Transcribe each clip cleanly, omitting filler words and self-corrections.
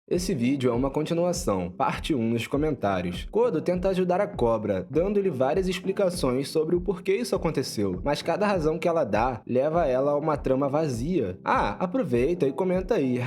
Esse vídeo é uma continuação, parte 1 nos comentários. Kodo tenta ajudar a cobra, dando-lhe várias explicações sobre o porquê isso aconteceu, mas cada razão que ela dá leva ela a uma trama vazia. Aproveita e comenta aí,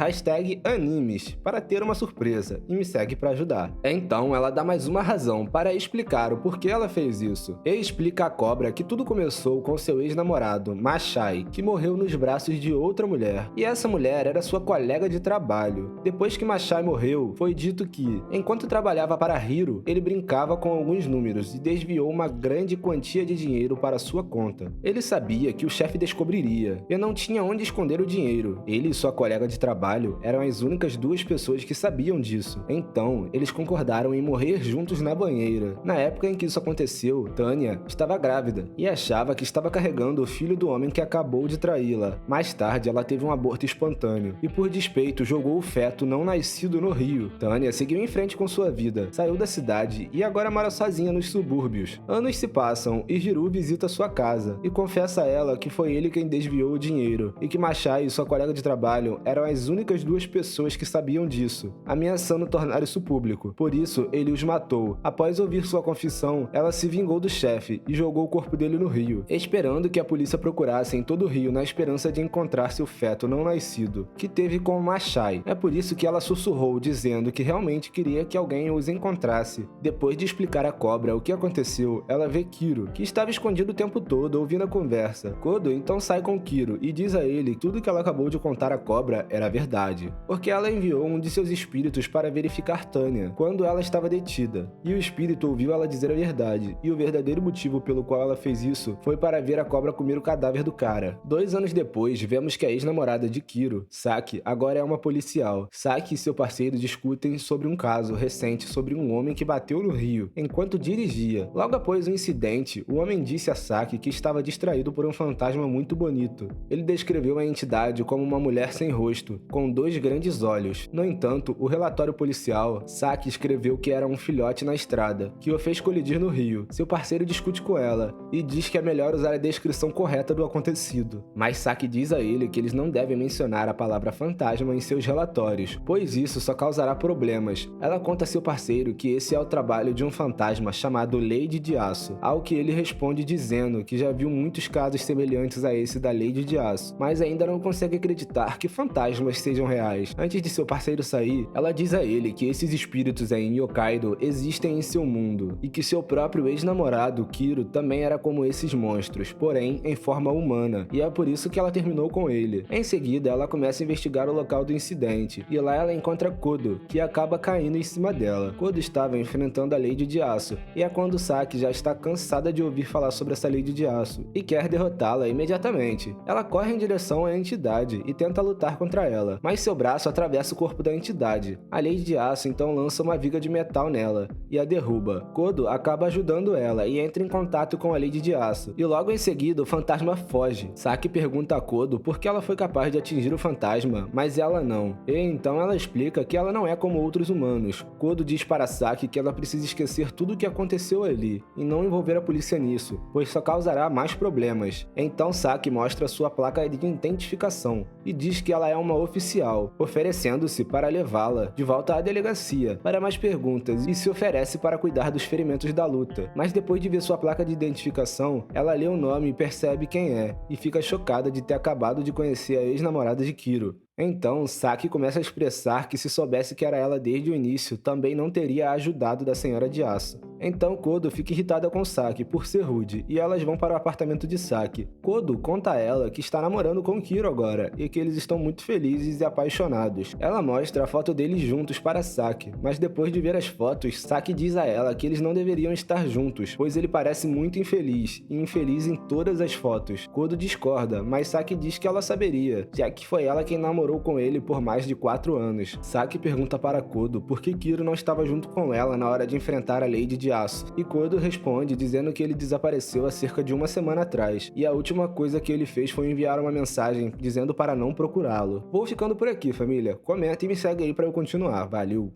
#animes, para ter uma surpresa, e me segue para ajudar. Então ela dá mais uma razão para explicar o porquê ela fez isso, e explica à cobra que tudo começou com seu ex-namorado, Mashai, que morreu nos braços de outra mulher, e essa mulher era sua colega de trabalho. Depois que Mashai morreu, foi dito que, enquanto trabalhava para Hiro, ele brincava com alguns números e desviou uma grande quantia de dinheiro para sua conta. Ele sabia que o chefe descobriria, e não tinha onde esconder o dinheiro. Ele e sua colega de trabalho eram as únicas duas pessoas que sabiam disso. Então, eles concordaram em morrer juntos na banheira. Na época em que isso aconteceu, Tanya estava grávida e achava que estava carregando o filho do homem que acabou de traí-la. Mais tarde, ela teve um aborto espontâneo e, por despeito, jogou o feto não nascido no rio. Tanya seguiu em frente com sua vida, saiu da cidade e agora mora sozinha nos subúrbios. Anos se passam e Hiro visita sua casa e confessa a ela que foi ele quem desviou o dinheiro e que Mashai e sua colega de trabalho eram as únicas duas pessoas que sabiam disso, ameaçando tornar isso público. Por isso, ele os matou. Após ouvir sua confissão, ela se vingou do chefe e jogou o corpo dele no rio, esperando que a polícia procurasse em todo o rio na esperança de encontrar seu feto não nascido, que teve com Mashai. É por isso que ela sussurrou, dizendo que realmente queria que alguém os encontrasse. Depois de explicar à cobra o que aconteceu, ela vê Kiro, que estava escondido o tempo todo ouvindo a conversa. Kodo então sai com Kiro e diz a ele que tudo que ela acabou de contar à cobra era verdade, porque ela enviou um de seus espíritos para verificar Tanya quando ela estava detida, e o espírito ouviu ela dizer a verdade, e o verdadeiro motivo pelo qual ela fez isso foi para ver a cobra comer o cadáver do cara. 2 anos depois, vemos que a ex-namorada de Kiro, Saki, agora é uma policial. Saki e seu parceiro discutem sobre um caso recente sobre um homem que bateu no rio enquanto dirigia. Logo após o incidente, o homem disse a Saki que estava distraído por um fantasma muito bonito. Ele descreveu a entidade como uma mulher sem rosto, com 2 grandes olhos. No entanto, o relatório policial, Saki escreveu que era um filhote na estrada, que o fez colidir no rio. Seu parceiro discute com ela e diz que é melhor usar a descrição correta do acontecido. Mas Saki diz a ele que eles não devem mencionar a palavra fantasma em seus relatórios, pois isso só causará problemas. Ela conta a seu parceiro que esse é o trabalho de um fantasma chamado Lady de Aço, ao que ele responde dizendo que já viu muitos casos semelhantes a esse da Lady de Aço, mas ainda não consegue acreditar que fantasmas sejam reais. Antes de seu parceiro sair, ela diz a ele que esses espíritos em Yokkaido existem em seu mundo, e que seu próprio ex-namorado, Kiro, também era como esses monstros, porém em forma humana, e é por isso que ela terminou com ele. Em seguida, ela começa a investigar o local do incidente, e lá ela encontra Kodo, que acaba caindo em cima dela. Kodo estava enfrentando a Lady de Aço, e é quando Saki já está cansada de ouvir falar sobre essa Lady de Aço, e quer derrotá-la imediatamente. Ela corre em direção à entidade e tenta lutar contra ela, mas seu braço atravessa o corpo da entidade. A Lady de Aço então lança uma viga de metal nela, e a derruba. Kodo acaba ajudando ela e entra em contato com a Lady de Aço, e logo em seguida o fantasma foge. Saki pergunta a Kodo por que ela foi capaz de atingir o fantasma, mas ela não. E então ela explica que ela não é como outros humanos. Kodo diz para Saki que ela precisa esquecer tudo o que aconteceu ali, e não envolver a polícia nisso, pois só causará mais problemas. Então Saki mostra sua placa de identificação, e diz que ela é uma oficial, oferecendo-se para levá-la de volta à delegacia para mais perguntas, e se oferece para cuidar dos ferimentos da luta. Mas depois de ver sua placa de identificação, ela lê o nome e percebe quem é, e fica chocada de ter acabado de conhecer a ex-namorada de Kiro. Então, Saki começa a expressar que se soubesse que era ela desde o início, também não teria ajudado da Senhora de Aço. Então Kodo fica irritada com Saki por ser rude, e elas vão para o apartamento de Saki. Kodo conta a ela que está namorando com Kiro agora, e que eles estão muito felizes e apaixonados. Ela mostra a foto deles juntos para Saki, mas depois de ver as fotos, Saki diz a ela que eles não deveriam estar juntos, pois ele parece muito infeliz, e infeliz em todas as fotos. Kodo discorda, mas Saki diz que ela saberia, já que foi ela quem namorou com ele por mais de 4 anos. Saki pergunta para Kodo por que Kiro não estava junto com ela na hora de enfrentar a Lady de Aço, e Kodo responde dizendo que ele desapareceu há cerca de 1 semana atrás, e a última coisa que ele fez foi enviar uma mensagem dizendo para não procurá-lo. Vou ficando por aqui, família. Comenta e me segue aí para eu continuar. Valeu!